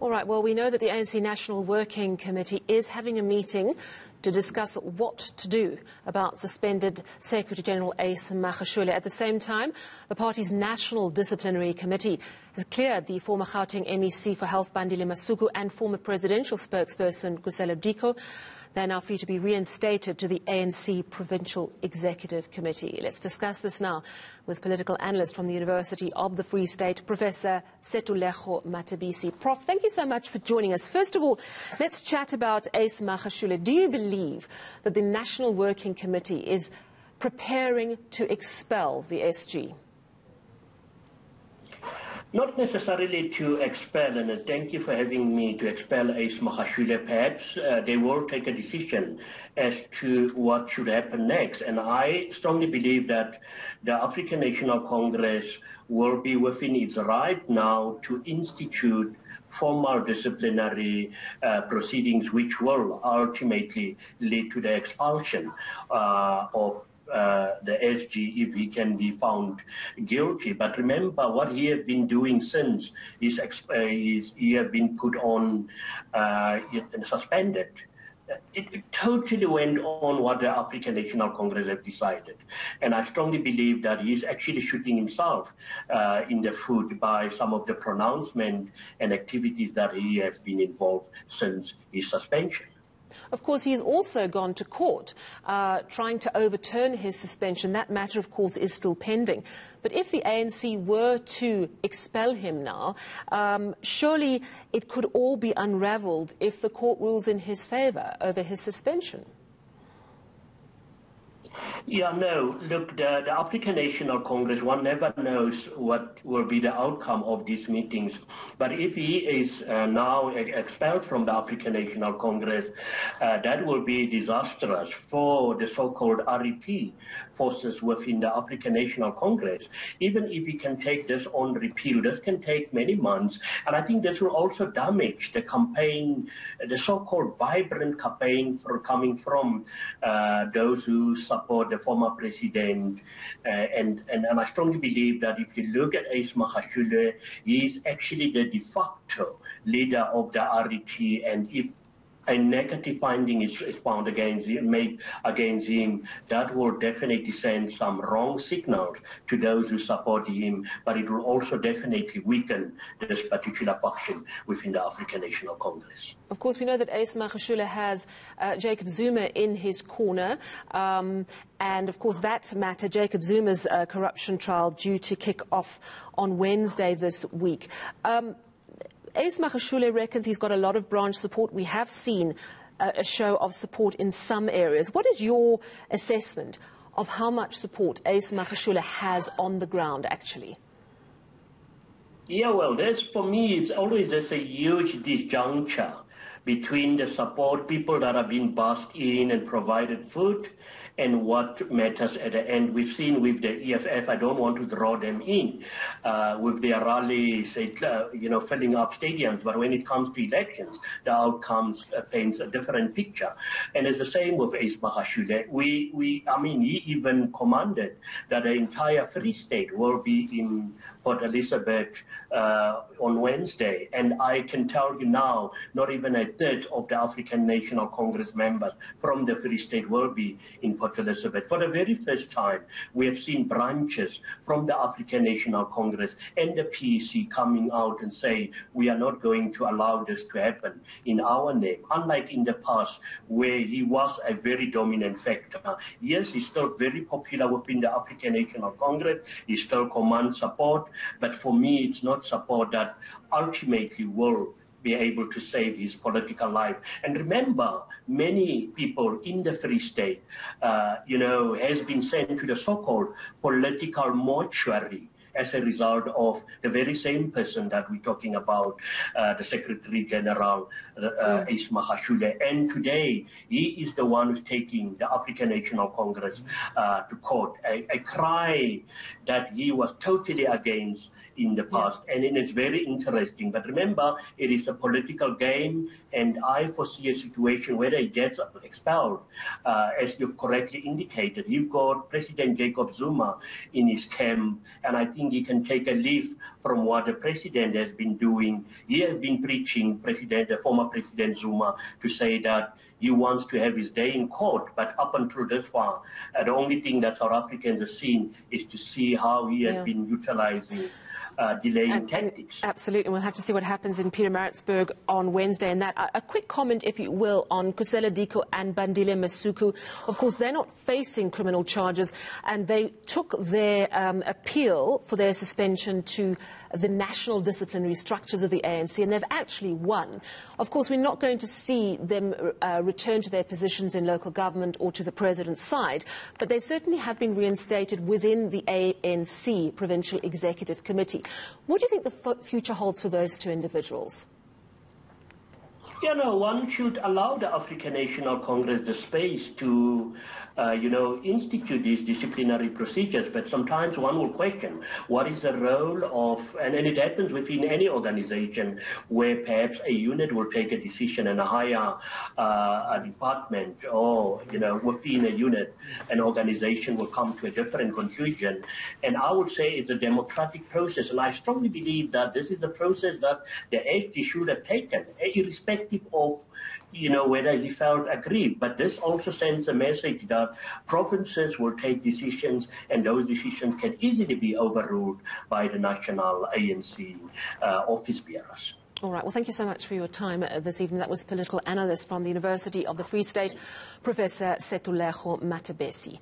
All right, well, we know that the ANC National Working Committee is having a meeting to discuss what to do about suspended Secretary-General Ace Magashule. At the same time, the party's National Disciplinary Committee has cleared the former Gauteng MEC for Health Bandile Masuku and former presidential spokesperson Kusela Diko. They're now free to be reinstated to the ANC Provincial Executive Committee. Let's discuss this now with political analyst from the University of the Free State, Professor Sethulego Matebesi. Prof, thank you so much for joining us. First of all, let's chat about Ace Magashule. Do you believe that the National Working Committee is preparing to expel the SG? Not necessarily to expel, and thank you for having me, to expel Ace Magashule. Perhaps they will take a decision as to what should happen next. And I strongly believe that the African National Congress will be within its right now to institute formal disciplinary proceedings which will ultimately lead to the expulsion of the SG if he can be found guilty. But remember, what he has been doing since he has been put on and suspended. It totally went on what the African National Congress has decided. And I strongly believe that he's actually shooting himself in the foot by some of the pronouncements and activities that he has been involved since his suspension. Of course, he's also gone to court trying to overturn his suspension. That matter, of course, is still pending. But if the ANC were to expel him now, surely it could all be unravelled if the court rules in his favour over his suspension. Yeah, no, look, the African National Congress, one never knows what will be the outcome of these meetings. But if he is now expelled from the African National Congress, that will be disastrous for the so-called REP forces within the African National Congress. Even if he can take this on repeal, this can take many months. And I think this will also damage the campaign, the so-called vibrant campaign coming from those who support the former president, and I strongly believe that if you look at Ace Magashule, he is actually the de facto leader of the RET, and if a negative finding is found against him, that will definitely send some wrong signals to those who support him, but it will also definitely weaken this particular faction within the African National Congress. Of course, we know that Ace Magashule has Jacob Zuma in his corner. And, of course, that matter, Jacob Zuma's corruption trial, due to kick off on Wednesday this week. Ace Magashule reckons he's got a lot of branch support. We have seen a show of support in some areas. What is your assessment of how much support Ace Magashule has on the ground, actually? Yeah, well, for me, it's always a huge disjuncture between the support, people that have been bussed in and provided food, and what matters at the end. We've seen with the EFF, I don't want to draw them in, with their rallies, filling up stadiums, but when it comes to elections, the outcomes paints a different picture. And it's the same with Ace Magashule. He even commanded that the entire Free State will be in Port Elizabeth on Wednesday. And I can tell you now, not even a third of the African National Congress members from the Free State will be in Port Elizabeth. For the very first time, we have seen branches from the African National Congress and the PEC coming out and say, we are not going to allow this to happen in our name. Unlike in the past, where he was a very dominant factor. Yes, he's still very popular within the African National Congress. He still commands support. But for me, it's not support that ultimately will be able to save his political life. And remember, many people in the Free State, has been sent to the so-called political mortuary as a result of the very same person that we're talking about, the Secretary General, Ace Magashule. And today, he is the one who's taking the African National Congress to court. A cry that he was totally against in the past. And it's very interesting. But remember, it is a political game, and I foresee a situation where he gets expelled. As you've correctly indicated, you've got President Jacob Zuma in his camp, and I think think he can take a leaf from what the president has been doing. He has been preaching, the former President Zuma, to say that he wants to have his day in court, but up until this far, the only thing that South Africans have seen is to see how he has been utilizing delaying tactics. Absolutely. We'll have to see what happens in Pietermaritzburg on Wednesday. And that, a quick comment, if you will, on Kusela Diko and Bandile Masuku. Of course, they're not facing criminal charges, and they took their appeal for their suspension to the national disciplinary structures of the ANC, and they've actually won. Of course, we're not going to see them return to their positions in local government or to the president's side, but they certainly have been reinstated within the ANC Provincial Executive Committee. What do you think the future holds for those two individuals? You know, one should allow the African National Congress the space to, institute these disciplinary procedures. But sometimes one will question what is the role of, and it happens within any organization where perhaps a unit will take a decision and a higher a department or, within a unit, an organization will come to a different conclusion. And I would say it's a democratic process. And I strongly believe that this is a process that the SG should have taken, irrespective of, whether he felt aggrieved. But this also sends a message that provinces will take decisions, and those decisions can easily be overruled by the national ANC office bearers. All right. Well, thank you so much for your time this evening. That was political analyst from the University of the Free State, Professor Sethulego Matebesi.